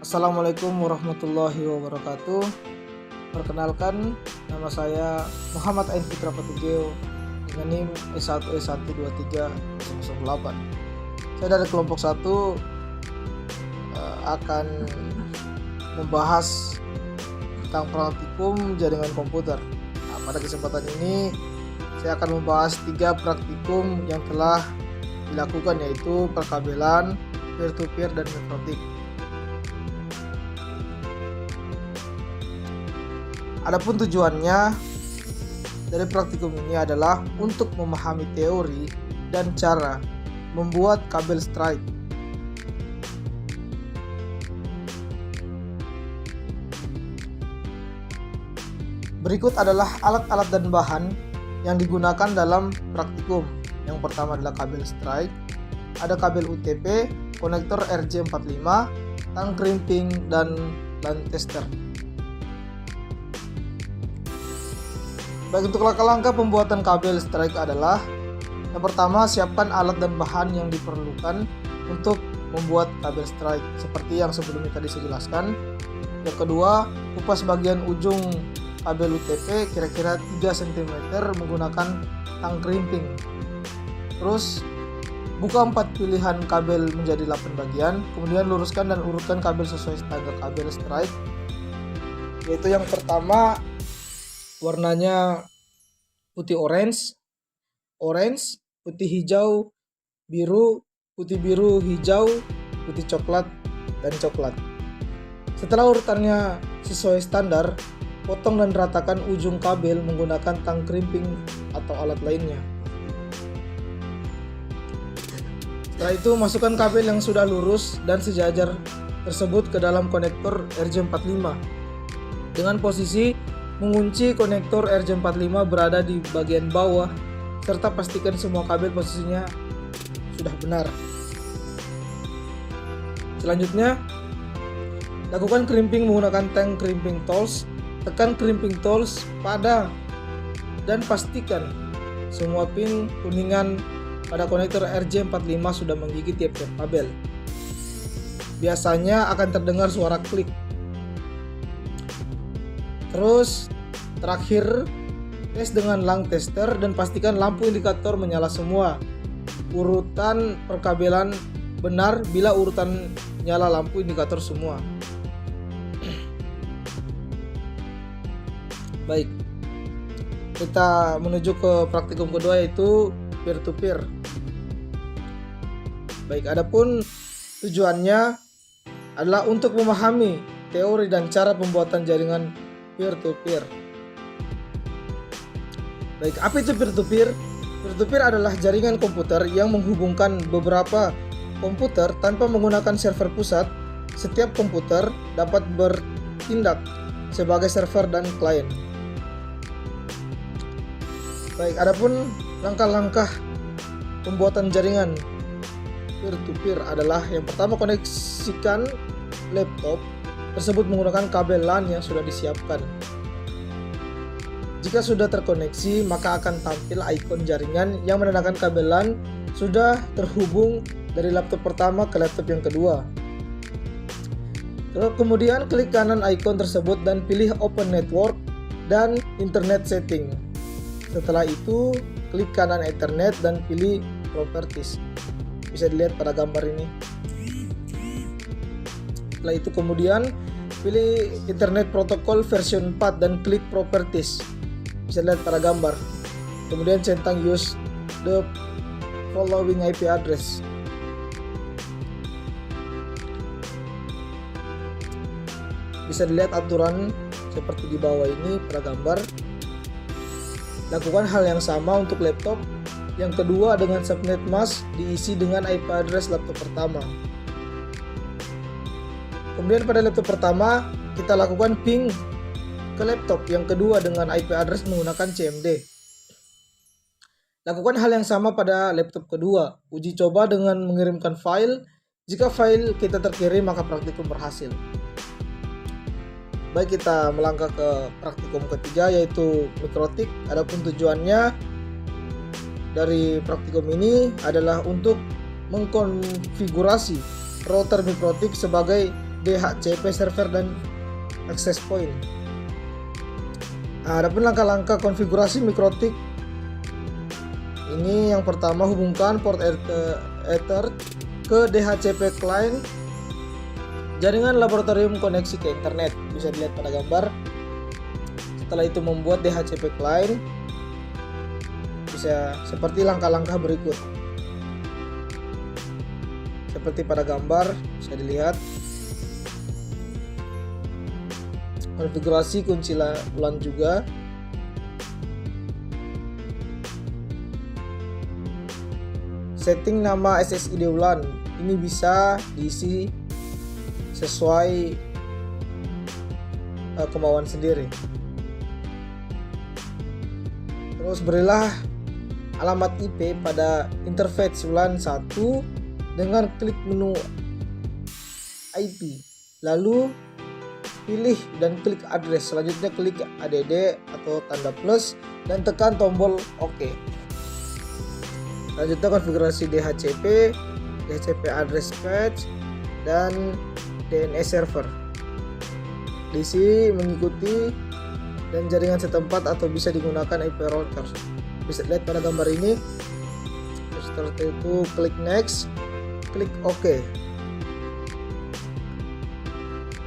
Assalamualaikum warahmatullahi wabarakatuh. Perkenalkan, nama saya Muhammad Ain Fitra Patugeo dengan NIM S1E12308. Saya dari kelompok 1 akan membahas tentang praktikum jaringan komputer. Pada kesempatan ini saya akan membahas 3 praktikum yang telah dilakukan, yaitu perkabelan, peer-to-peer, dan mikrotik. Adapun tujuannya dari praktikum ini adalah untuk memahami teori dan cara membuat kabel strike. Berikut adalah alat-alat dan bahan yang digunakan dalam praktikum. Yang pertama adalah kabel strike, ada kabel UTP, konektor RJ45, tang crimping, dan LAN tester. Baik, untuk langkah-langkah pembuatan kabel strike adalah: yang pertama, siapkan alat dan bahan yang diperlukan untuk membuat kabel strike seperti yang sebelumnya tadi saya jelaskan. Yang kedua, kupas bagian ujung kabel UTP kira-kira 3 cm menggunakan tang crimping. Terus buka 4 pilihan kabel menjadi 8 bagian, kemudian luruskan dan urutkan kabel sesuai standar kabel strike, yaitu yang pertama warnanya putih orange, putih hijau, biru, putih biru, hijau, putih coklat, dan coklat. Setelah urutannya sesuai standar, potong dan ratakan ujung kabel menggunakan tang crimping atau alat lainnya. Setelah itu, masukkan kabel yang sudah lurus dan sejajar tersebut ke dalam konektor RJ45 dengan posisi mengunci konektor RJ45 berada di bagian bawah, serta pastikan semua kabel posisinya sudah benar. Selanjutnya, lakukan crimping menggunakan tang crimping tools. Tekan crimping tools pada dan pastikan semua pin kuningan pada konektor RJ45 sudah menggigit tiap-tiap kabel. Biasanya akan terdengar suara klik. Terus terakhir, tes dengan LAN tester dan pastikan lampu indikator menyala semua. Urutan perkabelan benar bila urutan nyala lampu indikator semua. Baik, kita menuju ke praktikum kedua, yaitu peer-to-peer. Baik, adapun tujuannya adalah untuk memahami teori dan cara pembuatan jaringan peer-to-peer. Baik, apa itu peer-to-peer? Peer-to-peer adalah jaringan komputer yang menghubungkan beberapa komputer tanpa menggunakan server pusat. Setiap komputer dapat bertindak sebagai server dan klien. Baik, adapun langkah-langkah pembuatan jaringan peer-to-peer adalah: yang pertama, koneksikan laptop tersebut menggunakan kabel LAN yang sudah disiapkan. Jika sudah terkoneksi, maka akan tampil ikon jaringan yang menandakan kabel LAN sudah terhubung dari laptop pertama ke laptop yang kedua. Kemudian klik kanan ikon tersebut dan pilih Open Network dan Internet Setting. Setelah itu, klik kanan Ethernet dan pilih Properties. Bisa dilihat pada gambar ini. Setelah itu kemudian pilih Internet Protocol version 4 dan klik Properties. Bisa lihat pada gambar. Kemudian centang use the following IP address. Bisa dilihat aturan seperti di bawah ini pada gambar. Lakukan hal yang sama untuk laptop yang kedua dengan subnet mask diisi dengan IP address laptop pertama. Kemudian pada laptop pertama, kita lakukan ping ke laptop yang kedua dengan IP address menggunakan CMD. Lakukan hal yang sama pada laptop kedua. Uji coba dengan mengirimkan file. Jika file kita terkirim, maka praktikum berhasil. Baik, kita melangkah ke praktikum ketiga, yaitu mikrotik. Adapun tujuannya dari praktikum ini adalah untuk mengkonfigurasi router mikrotik sebagai DHCP server dan access point. Adapun langkah-langkah konfigurasi mikrotik ini, yang pertama hubungkan port Ether ke DHCP client jaringan laboratorium koneksi ke internet, bisa dilihat pada gambar. Setelah itu membuat DHCP client, bisa seperti langkah-langkah berikut. Seperti pada gambar bisa dilihat. Konfigurasi kunci LAN juga. Setting nama SSID LAN ini bisa diisi sesuai kemauan sendiri. Terus berilah alamat IP pada interface LAN 1 dengan klik menu IP, lalu pilih dan klik address. Selanjutnya klik ADD atau tanda plus dan tekan tombol OK. Selanjutnya konfigurasi DHCP address patch dan DNS server. Diisi mengikuti dan jaringan setempat atau bisa digunakan IP router. Bisa lihat pada gambar ini. Setelah itu klik next, klik OK.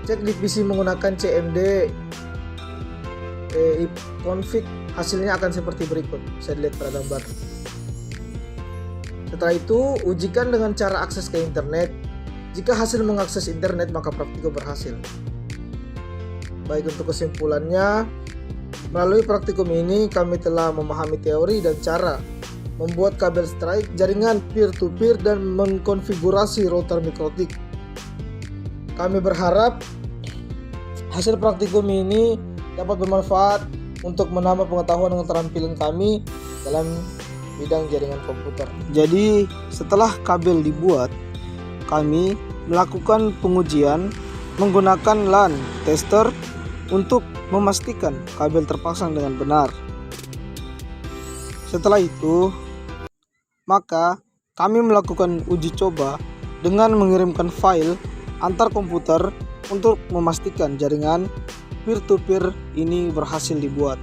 Cek di PC menggunakan CMD config, hasilnya akan seperti berikut. Bisa dilihat pada gambar. Setelah itu ujikan dengan cara akses ke internet. Jika hasil mengakses internet maka praktikum berhasil. Baik, untuk kesimpulannya, melalui praktikum ini kami telah memahami teori dan cara membuat kabel strike, jaringan peer-to-peer, dan mengkonfigurasi router mikrotik. Kami berharap hasil praktikum ini dapat bermanfaat untuk menambah pengetahuan dan keterampilan kami dalam bidang jaringan komputer. Jadi setelah kabel dibuat, kami melakukan pengujian menggunakan LAN tester untuk memastikan kabel terpasang dengan benar. Setelah itu, maka kami melakukan uji coba dengan mengirimkan file antar komputer untuk memastikan jaringan peer-to-peer ini berhasil dibuat.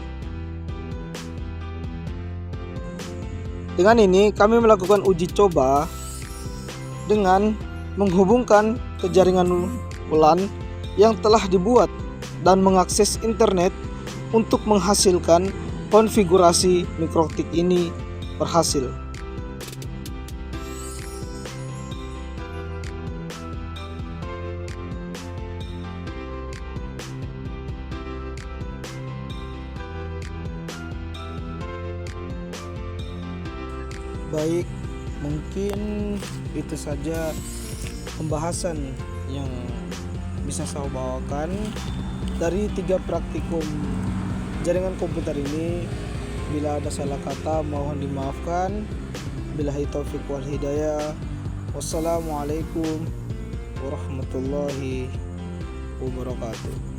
Dengan ini kami melakukan uji coba dengan menghubungkan ke jaringan LAN yang telah dibuat dan mengakses internet untuk menghasilkan konfigurasi mikrotik ini berhasil. Baik, mungkin itu saja pembahasan yang bisa saya bawakan dari 3 praktikum jaringan komputer ini. Bila ada salah kata mohon dimaafkan. Billahi taufiq wal hidayah. Wassalamualaikum warahmatullahi wabarakatuh.